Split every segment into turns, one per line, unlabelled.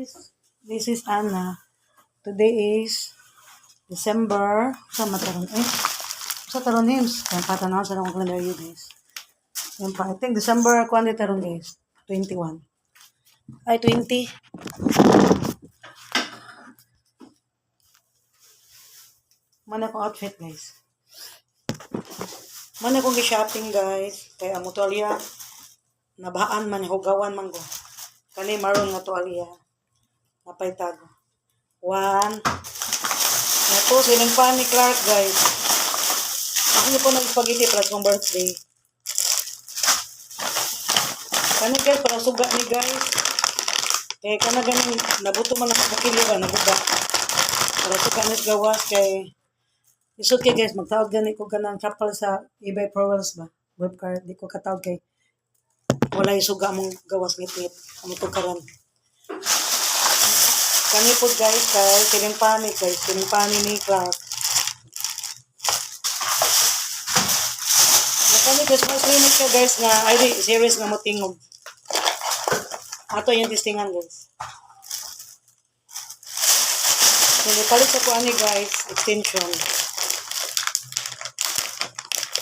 guys, this is Anna. Today is December. Sa mataron sa taron names. Yan patanaw sa akong calendar you guys. Yan pa, I think December kuan taron guys. 21. Ay 20. Mana ko outfit guys. Mana ko gi-shopping guys. Kay amo tuwalya nabahaan man hugawan man ko. Kani maroon nga tuwalya. Napay tago. 1. Nato silang pa ni Clark guys. Ako niyo po nag-spaghetti para sa birthday. Kani guys para suga ni guys. Kaya kana ganing nabuto man ang kakili ba nabuga. Para suga ni gawas kay isod kay guys magtawag gani ko kanang chapel sa eBay Pearls ba. Web card di ko katawag kay wala isuga mong gawas ngitip. Amo to karon. Kani po guys kay tinimpani guys, tinimpani ni Clark. Kani Christmas clinic ka guys nga ay series nga motingog. Ato yung testingan guys. So palit sa ko ani guys, extension.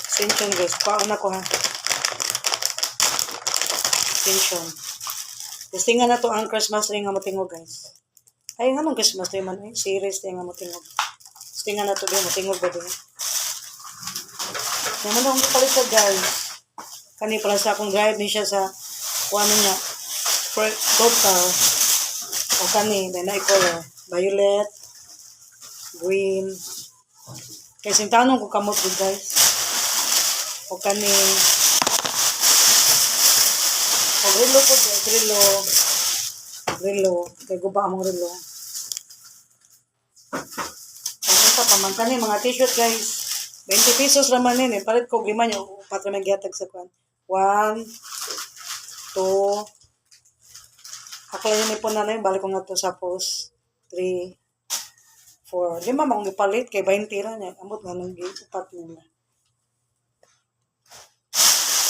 Extension guys, pauna ko ha. Extension. Testingan na to ang Christmas tree nga motingog guys. Ay nga nung Christmas tree man eh. Series tayo nga motingog. Testingan na to din, motingog ba din. Naman akong kapalitan guys. Kani pala sa akong drive ni siya sa kuwanan niya. Gold car. O kani, na color. Violet. Green. Kaya sintanong ko kamot din guys. O kani. O grilo po guys. Grilo. Kaya guba among grilo. Kaya sa pamangkani mga t-shirt guys. 20 pesos raman yun eh. Palit ko 5 niya. Patra may gihatag sa kwan. 1, 2. Akala yun po na yun. Balik ko nga to sa post. 3, 4. 5 makong ipalit. Kay 20 ra niya. Amot nga nang giupat nila.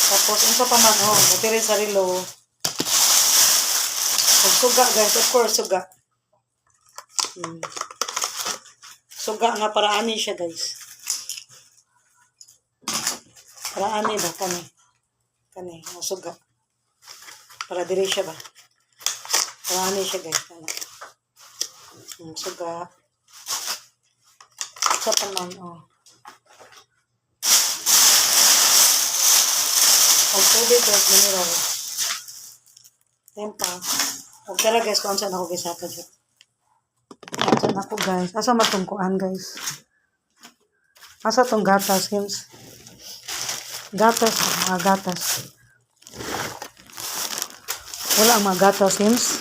Tapos, yung pa man, matiri sa rilo. Suga guys. Of course, suga. Suga nga para ani siya guys. Para ani ba? Kani. Suga. Para diri siya ba? Para ani siya guys. Suga. Sa paman, Ang tubig guys, mineral. Tempa. Huwag tara guys, kung saan ako guys hapon siya. Saan ako guys. Asa matungkuan guys. Asa tong gatas guys. Gatas, mga gatas. Wala ang mga gatas, Sims.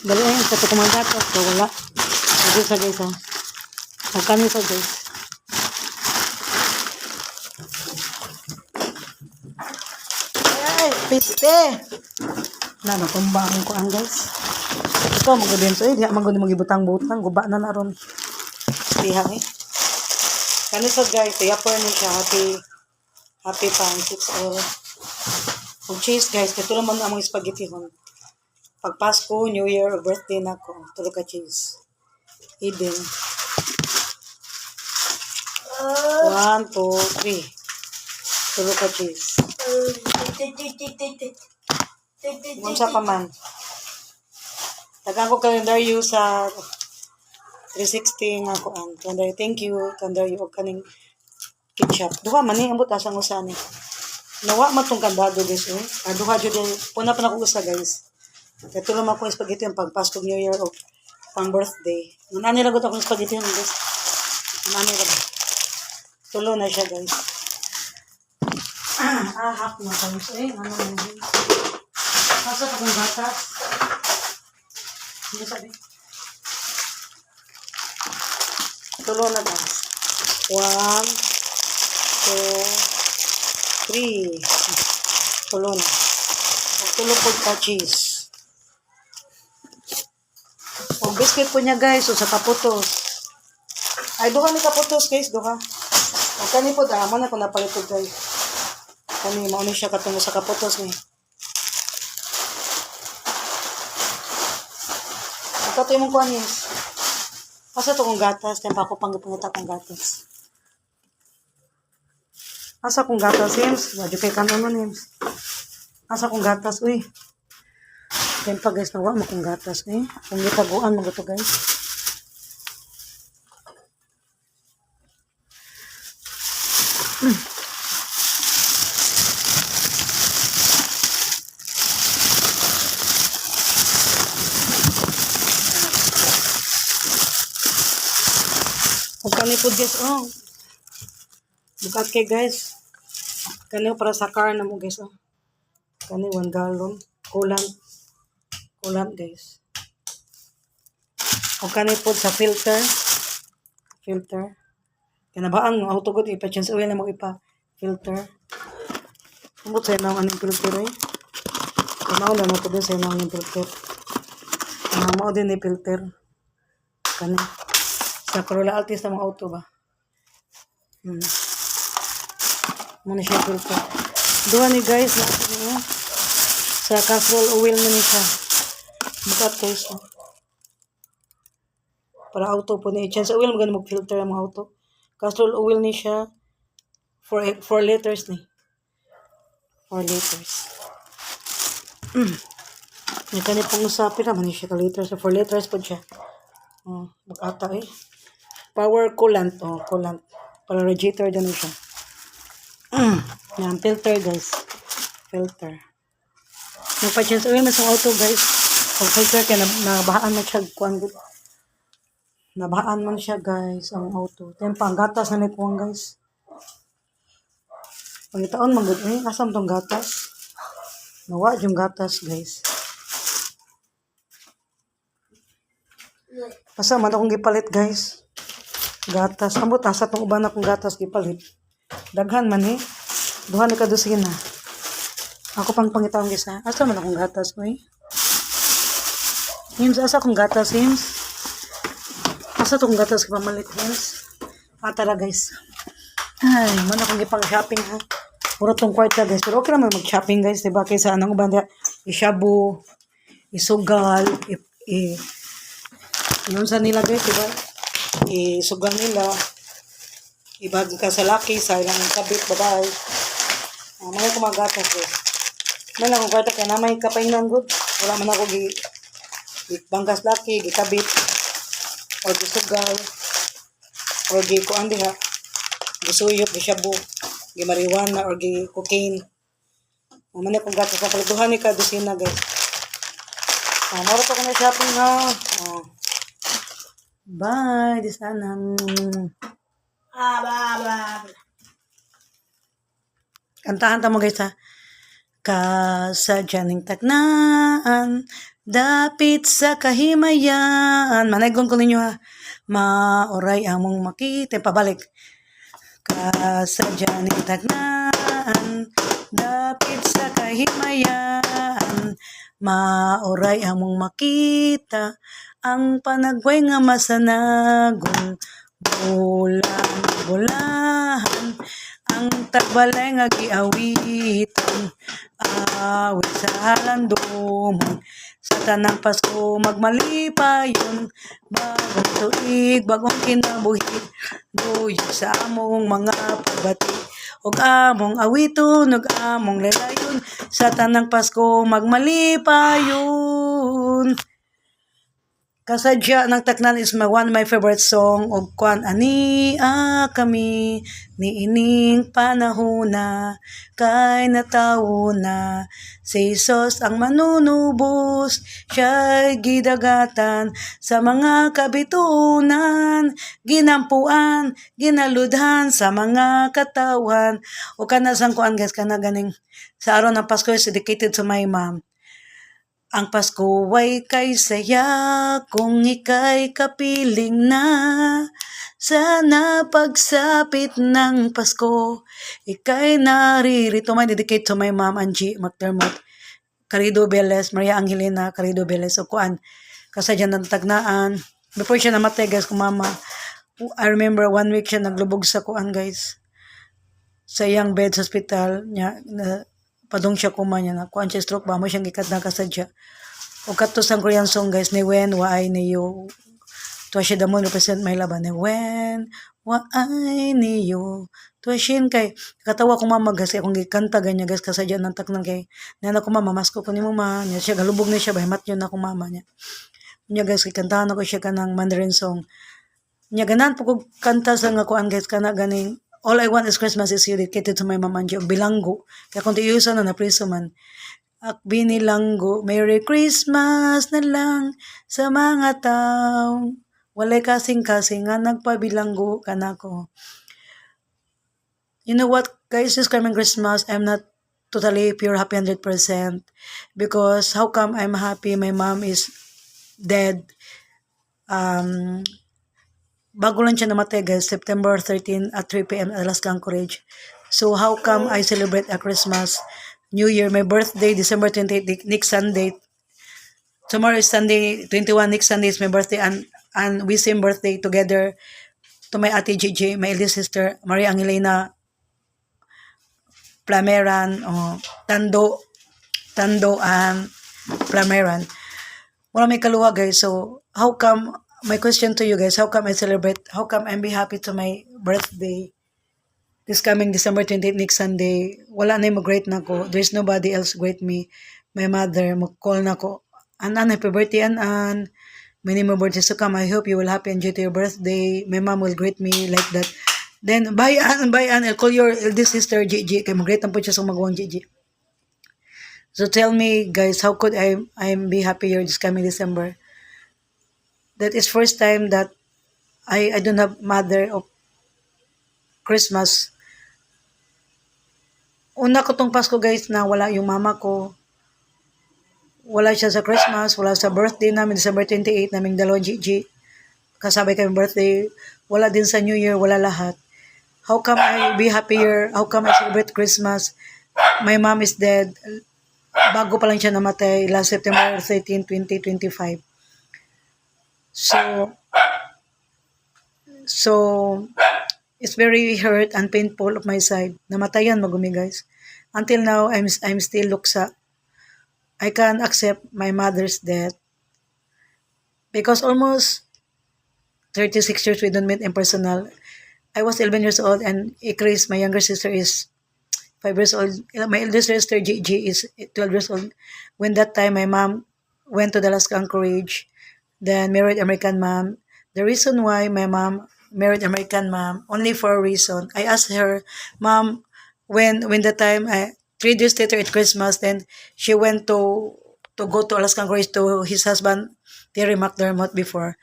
Dali ayun, sa ito mga gatas. So, wala. Hindi sa guys, ha. Magkano sa guys. Ay, piste. Natumba ang kuan, guys. Ito, magudin. So, di magudin magibutang-butang. Guba na ron. Tihang, eh. Kanisa, guys. Tiyapper niya siya. Happy pancakes or cheese guys. Ito naman ang mga spaghetti hon. Pag Pasko, New Year, or birthday na ko. Tulo ka cheese. Eden. 1, 2, 3. Tulo ka cheese. Kung sa pa man. Tagang ko calendar you sa 360 nga ko ang calendar. Thank you. Calendar you. O kaning ketchup. Duha man eh, ambot asang usa ni. Nawa man tong kandado guys eh. Duha jud puna pa na ko usa guys. Ito lang ako spaghetti ang pag Pasko New Year o pang birthday. Nani ra gud akong spaghetti guys. Nani ra. Tulo na siya guys. Hap na guys eh. Ano na yun. Asa pa kong gatas. Hindi sabi. Tulo na guys. 1, 2, 3. Tulo na. Tulo po ka cheese. O biscuit po niya guys. O sa kaputos. Ay, duha ni kaputos guys. Duha. O kani po dama na kung napalitod guys. Kani mauni siya katungo sa kaputos ni. Kato yung mong kuhan yes. Asa to kong gatas? Kaya pa ako panggipangita kong gatas. Asa kong gatas, Hims? Wadyo kay kanon nun, Hims. Asa kong gatas, uy. Kaya pa guys, nawa mo kong gatas, eh. Kung itaguan mo ito, guys. Huwag kanipod guys, oh. Bukat kay guys. Kani para sa car na mo guys, oh. Kani 1 gallon. Kulant. Kulant guys. Huwag kanipod sa filter. Filter. Kinabaan mo, auto good, ipa-chance oil na mo ipa-filter. Kumot sa'yo na ang anong filter eh. Kumaw na nato din sa'yo na ang filter. Mao din ni filter. Kani. Sa Corolla Altis na mga auto ba? Muna siya filter. Doon ni guys, sa casserole oil na ni siya. Bukat guys. Oh. Para auto po ni chance oil, maganda mag-filter ang mga auto. Casserole oil ni siya. 4 liters ni. 4 liters. May kani pang usapin naman siya ka liters. 4 liters po siya. Oh, bukata eh. Power coolant. Oh, coolant. Para radiator din siya. Yan, filter guys. Filter. Magpa-chance oil na sa auto guys. Pag filter kaya nabahaan man siya. Nabahaan man siya guys ang auto. Then pang gatas na nikuwang guys. Pangitaon magod eh. Asam tong gatas. Nawa yung gatas guys. Basta man akong gipalit guys. Gatas. Ambot asa tong uban akong gatas gipalit. Daghan man eh. Duha ni kadusina. Ako pang pangitaon guys ha. Asa man akong gatas ko eh. Hims, asa akong gatas Hims. Asa tong gatas ko pamalit Hims. Tara guys. Ay, man akong gipang shopping ha. Puro tong kwarta guys. Pero okay naman mag-shopping guys. Diba? Kaysa anong uban ishabu, isugal, yun sa nila guys, diba? Isugal nila. Ibag ka sa laki, sa ilang kabit, babae. Mga kumagatas guys. May lang akong kwarta kaya na may kapahingan good. Wala man ako bangkas laki, gikabit. O gisugal. O gikuan diha. Gisuyok, gishabu. Gimariwana or cocaine. Mamani akong gatas na palituhan ni kadusina guys. Maro pa ko na shopping ha. Bye. Di sana. Kantahan ta mo guys ha. Kasadyaning tagnaan, dapit sa kahimayan. Manaygon ko ninyo ha. Maoray among makita. Pabalik. Kasadyaning tagnaan, dapit sa kahimayan. Maoray among makita ang panagway nga masanagon. Bulan-bulahan ang tagbalay nga giawitan. Awit sa halandomon sa tanang Pasko magmalipayon. Bagong tuig, bagong kinabuhi, duyo sa among mga pabati. Og among awiton, og among lelayon sa tanang Pasko magmalipayon. Kasadya ng taknan is one of my favorite song og kwan ani kami ni ining panahona kay natawo na si Jesus ang manunubos siya'y gidagatan sa mga kabitunan ginampuan ginaludhan sa mga katawan o kana sang kuan guys kana ganing sa araw ng Pasko is dedicated to my mom. Ang Pasko ay kay saya kung ika'y kapiling na. Sana pagsapit ng Pasko, ika'y naririto. May dedicate to my mom, Angie McDermott, Carido Velez, Maria Angelina Carido Velez. O kuan, kasadyan ng tagnaan. Before siya namatay guys, kung mama, I remember 1 week siya naglubog sa kuan guys. Sa iyang bed sa hospital niya, padung siya kumanya na kuan siya stroke ba mo siyang gikat na kasadya O katos ang Korean song guys ni When Waay Niyo. Tuwa the moon represent my laban ni When Waay Niyo. Tuwa kay katawa ko mama guys akong gikanta ganyan guys kasadya nang taknan kay nana ko mama masko ko nimo ma niya siya galubog na siya bahimat yun ako mama niya. Niya guys kantahan ako siya kanang Mandarin song. Niya ganan po ko kanta sa nga kuan guys kana ganing All I Want is Christmas is You dedicated to my mama and bilanggo. Kaya kung tiyusan na priso man. Binilanggo, Merry Christmas na lang sa mga tao. Walay kasing-kasing nga nagpabilanggo ka na ko. You know what, guys, this coming Christmas, I'm not totally pure happy 100%. Because how come I'm happy? My mom is dead. Bago lang siya namatay, guys, September 13 at 3 p.m. at Alaska Anchorage. So how come I celebrate a Christmas, New Year, my birthday, December 28, next Sunday. Tomorrow is Sunday, 21, next Sunday is my birthday, and we same birthday together to my ate Gigi, my eldest sister, Maria Angelina Plameran, Tando, and Plameran. Wala may kaluwa, guys. So, how come, my question to you guys, how come I celebrate, how come I'm be happy to my birthday? This coming December 28 next Sunday, wala na yung mag-greet na ko. There's nobody else greet me. My mother, mag-call na ko. Anan, happy birthday, Anan. Many more birthdays to come. I hope you will happy enjoy to your birthday. My mom will greet me like that. Then, bye, Ann. I'll call your eldest sister, Gigi. Kaya mag-greet ang po siya sa magawang Gigi. So, tell me, guys, how could I be happier this coming December? That is first time that I don't have mother of Christmas. Una ko tong Pasko guys na wala yung mama ko. Wala siya sa Christmas, wala sa birthday namin, December 28, naming dalawang Gigi. Kasabay kami birthday. Wala din sa New Year, wala lahat. How come I be happier? How come I celebrate Christmas? My mom is dead. Bago pa lang siya namatay, last September 13, 2025. So, it's very hurt and painful of my side. Namatayan magumi guys. Until now, I'm still luksa. I can't accept my mother's death. Because almost 36 years we don't meet in personal. I was 11 years old and Chris, my younger sister, is 5 years old. My eldest sister, Gigi, is 12 years old. When that time, my mom went to the Alaska Anchorage, then married American mom. The reason why my mom married American mom, only for a reason. I asked her, Mom, when the time, 3 days later at Christmas, then she went to go to Alaska Anchorage to his husband, Terry McDermott, before.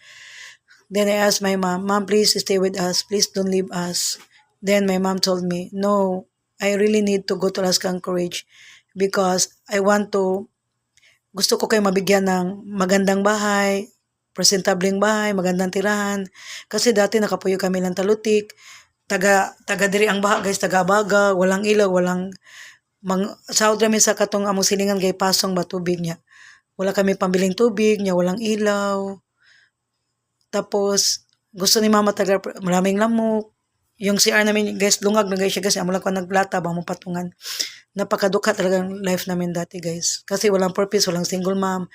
Then I asked my mom, Mom, please stay with us. Please don't leave us. Then my mom told me, no, I really need to go to Alaska Anchorage because gusto ko kayo mabigyan ng magandang bahay, presentableng bahay, magandang tirahan. Kasi dati nakapuyo kami ng talutik, taga diri ang baha guys, taga baga, walang ilaw, walang sahod kami sa katong among silingan kay pasong ba tubig niya. Wala kami pambiling tubig niya, walang ilaw. Tapos gusto ni mama taga maraming lamok. Yung CR namin guys, lungag na guys siya kasi amo lang ko nagplata ba mo patungan. Napakadukha talaga ang life namin dati guys. Kasi walang purpose, walang single mom.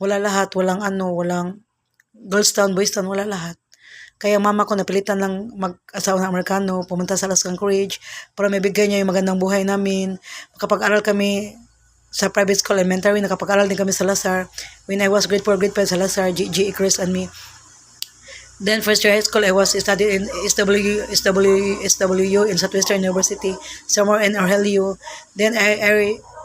Wala lahat, walang girls town, boys town, wala lahat. Kaya mama ko napilitan ng mag-asawa ng Amerikano, pumunta sa Alaska Anchorage para mabigay niya yung magandang buhay namin. Makapag-aral kami sa private school, elementary, nakapag-aral din kami sa Lazar. When I was grade 4, grade 5 sa Lazar, G. Chris and me. Then first year high school, I was studied in SWU in Southwestern University, somewhere in Arhelio. Then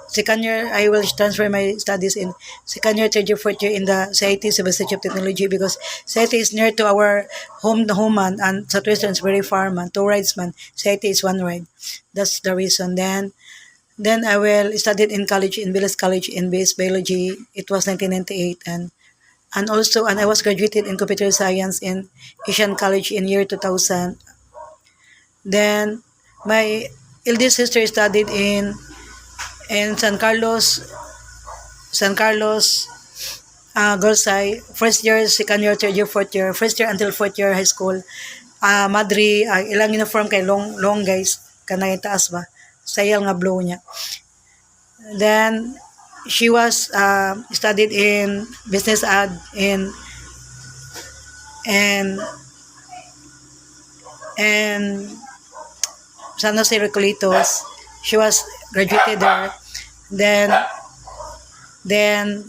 second year, I will transfer my studies in second year, third year, fourth year in the CIT, Civil Institute of Technology, because CIT is near to our home man, and Southwestern is very far man, 2 rides man. CIT is 1 ride. That's the reason. Then I will studied in college, in Willis College, in BS Biology. It was 1998, and also, I was graduated in computer science in Asian College in year 2000. Then my eldest sister studied in San Carlos Girls High, first year, second year, third year, fourth year, first year until fourth year high school. Madri, ilang uniform kay long guys, kanay taas ba, sayal nga blue niya. Then she was studied in business ad and and San Jose Recolitos. She was graduated there. Then then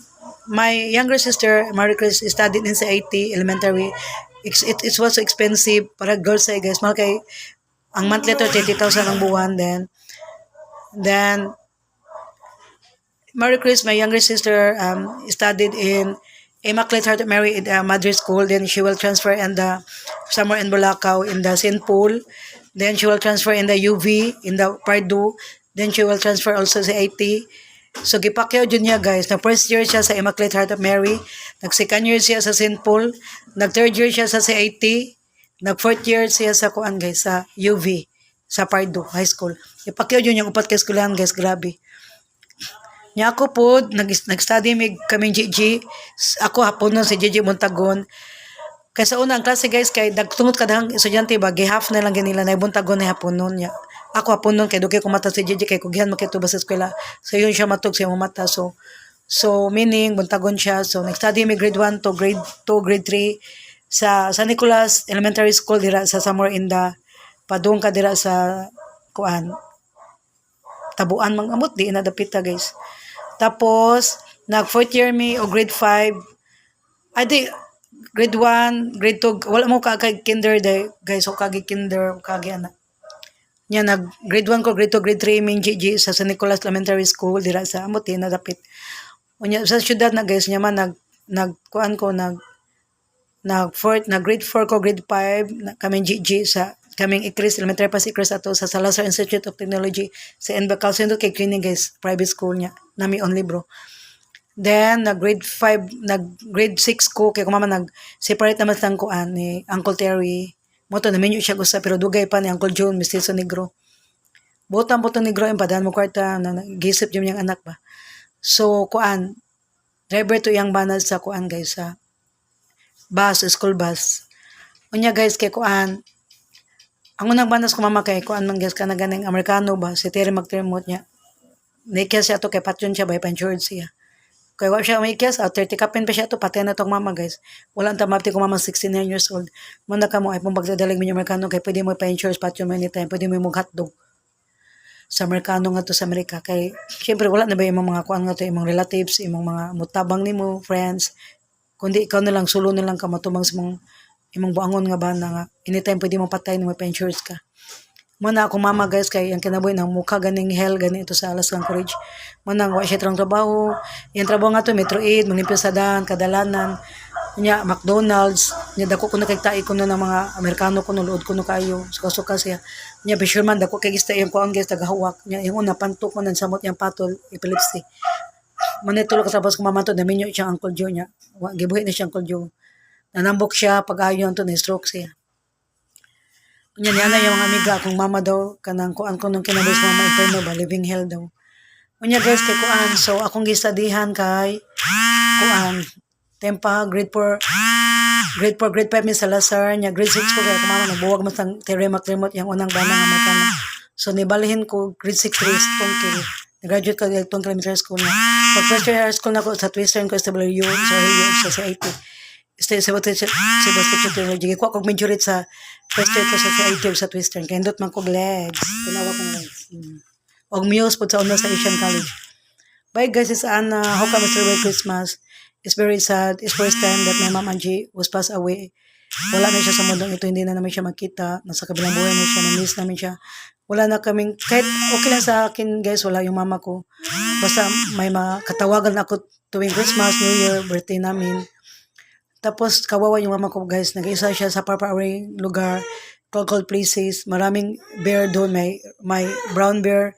my younger sister, Marie Chris, studied in CIT elementary. It was so expensive para girls ay guys. Mahal kay ang monthly to 30,000 ang buwan. Then Marie Chris, my younger sister, studied in Immaculate Heart of Mary in Madrid School. Then she will transfer in the somewhere in Bulacau in the St. Paul. Then she will transfer in the UV in the Pardo. Then she will transfer also sa IT. So gipakyaw jud niya guys. Na first year siya sa Immaculate Heart of Mary, nag second year siya sa St. Paul, nag third year siya sa CIT, nag fourth year siya sa kuan guys sa UV sa Pardo High School. Gipakyaw jud yung upat ka eskwelahan guys, grabe. Nya ako po, nag-study mig kaming GG. Ako hapon nun si GG Montagon. Kaya sa unang klase guys, kay nagtungod kadang estudyante ba, gihaf na lang ganila na Montagon na hapon nun. Nya. Ako hapon nun, kay dugay ko mata si GG, kay kugyan makito ba sa eskwela. So yun siya matug siya mata. So meaning, Montagon siya. So nag-study mig grade 1 to grade 2, grade 3 sa San Nicolas Elementary School dira sa somewhere in the padung ka dira sa kuan tabuan mang amot di na dapita guys. Tapos, nag fourth year mi o grade 5. Ay di, grade 1, grade 2, wala mo kagay kinder day, guys, o kagay kinder, kagay anak. Nya, nag grade 1 ko, grade 2, grade 3, min GG sa San Nicolas Elementary School, dira sa Amuti, na dapit. Unya, sa syudad na guys, nya man, nag grade 4 ko, grade 5, kaming GG sa kaming Ikris, elementary pa si Ikris ato sa Salazar Institute of Technology sa Enbacal. So, kay cleaning guys, private school niya. Nami only bro. Then, grade 5, grade 6 ko, kaya kumama nag-separate naman lang ko ni Uncle Terry. Moto, naminyo siya gusto, pero dugay pa ni Uncle June, Mestizo Negro. Botang Negro, yung padahan mo kwarta, nag-gisip yung yung anak ba. So, driver to yung banal sa guys, sa bus, school bus. Unya guys, kay ang unang banas ko mama kay man guys ka na ganing Amerikano ba, si Terry McDermott niya. Naikiyas siya to kay patyon siya by pa-insured siya. Kaya wala siya maikiyas, 30 kapin pa siya to, patay na tong mama guys. Wala ang tamapti ko mama 69 years old. Manda ka mo ay pong pagdadalag mo yung Amerikano kay pwede mo pa-insurance patyon mo anytime, pwede mo yung hotdog. Sa Amerikano nga to sa Amerika. Kay, syempre wala na ba yung mga kuan nga to, yung mga relatives, yung mga mutabang ni mo, friends. Kundi ikaw na lang, sulo na lang ka matumang sa mga imong buangon nga ba na nga anytime pwede mo patay na may pa-insurance ka. Muna ako mama guys kay ang kinabuhi ng mukha ganing hell gani ito sa Alaskan Courage. Muna wa siya trabaho. Yung trabaho nga to Metro 8, manglimpyo sa daan, kadalanan, nya McDonald's, nya dako ko na kay tai ko na ng mga Amerikano ko no luod ko no kayo. Suka-suka siya. Nya Fisherman dako kay gista yung kuan guys tagahawak. Nya yung una pantok ko nan samot yang patol epilepsy. Manitulo ka tapos ko mama to naminyo siya Uncle Joe nya. Wa gibuhi na siya Uncle Joe. Nanambok siya pag-ayon to ni-stroke siya. Kunya niya na yung mga amiga kung mama daw kanang kuan ko nung kinabos mama inferno ba living hell daw. Kunya guys kay kuan so akong gistadihan kay kuan tempa grade 4 grade 5 mi sa Salazar nya grade 6 ko kay mama nabuwag mo sang Terry McDermott yung unang bana nga Amerikano. So nibalihin ko grade 6 grade tungkil. Nag-graduate ko itong elementary school na. Pag first year high school na ko sa Twistern Constabulary sa CIT. Stay sa Technology. Kuha kong majorit sa first year ko sa CIT sa Twistern. Kaya indot man kong legs. Tinawa kong legs. Og Muse po sa una sa Asian College. Bye guys, it's Anna. How come Mr. Merry Christmas? It's very sad. It's first time that my mom Angie was passed away. Wala na siya sa mundong ito. Hindi na namin siya makita. Nasa kabilang buhay na siya. Na-miss namin siya. Wala na kaming, kahit okay lang sa akin guys, wala yung mama ko. Basta may makatawagan ako tuwing Christmas, New Year, birthday namin. Tapos kawawa yung mama ko guys, nag-isa siya sa paparing lugar, cold places, maraming bear doon, may brown bear,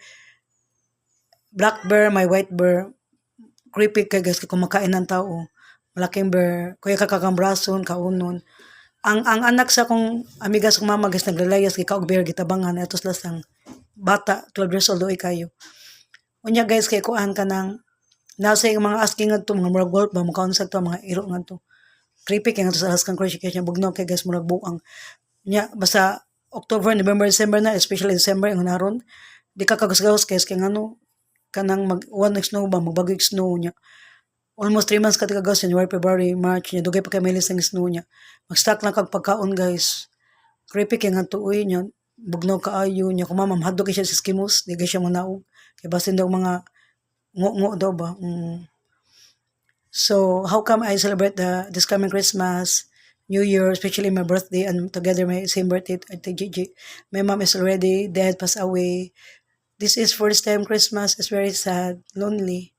black bear, may white bear, creepy kay guys, kumakain ng tao, malaking bear, kuya kakakang brason, kaunon. Ang anak sa kong amigas kong mama guys naglalayas kay kaog bear gitabangan atos lasang bata 12 years old oy kayo. Unya guys kay kuan ka nang nasa yung mga asking ngadto mga murag golf ba mga sa to mga iro ngadto. Creepy kay ngadto sa Alaskan Courage kay bugnaw kay guys murag buang. Nya basta October, November, December na especially December ang naron di ka kagasgawas guys kay ngano kanang one week snow ba, magbagyo snow niya. Almost 3 months ka tigagaw, January, February, March niya. Dugay pa kay milis ng snow niya. Mag-stock lang kag pagkaon, guys. Creepy kay nga tuoy niya. Bugnaw kaayo niya. Kung mamamhadlo kay siya sa skimus, di kay siya manaog. Kaya basin daw mga ngo daw ba. So, how come I celebrate this coming Christmas, New Year, especially my birthday, and together my same birthday at Gigi. My mom is already dead, passed away. This is first time Christmas. It's very sad, lonely.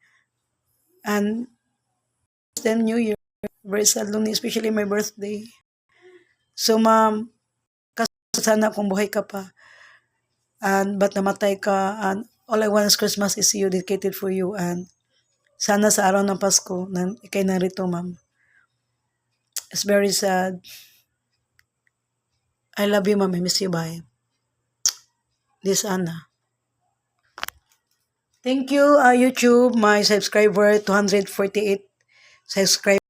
And then New Year, very sad, lonely, especially my birthday. So, ma'am, sana kung buhay ka pa, and but namatay ka, and all I want is Christmas is you, dedicated for you, and sana sa araw ng Pasko, na ikay narito, ma'am. It's very sad. I love you, ma'am. I miss you. Bye. This Anna. Thank you, YouTube, my subscriber, 248 subscribers.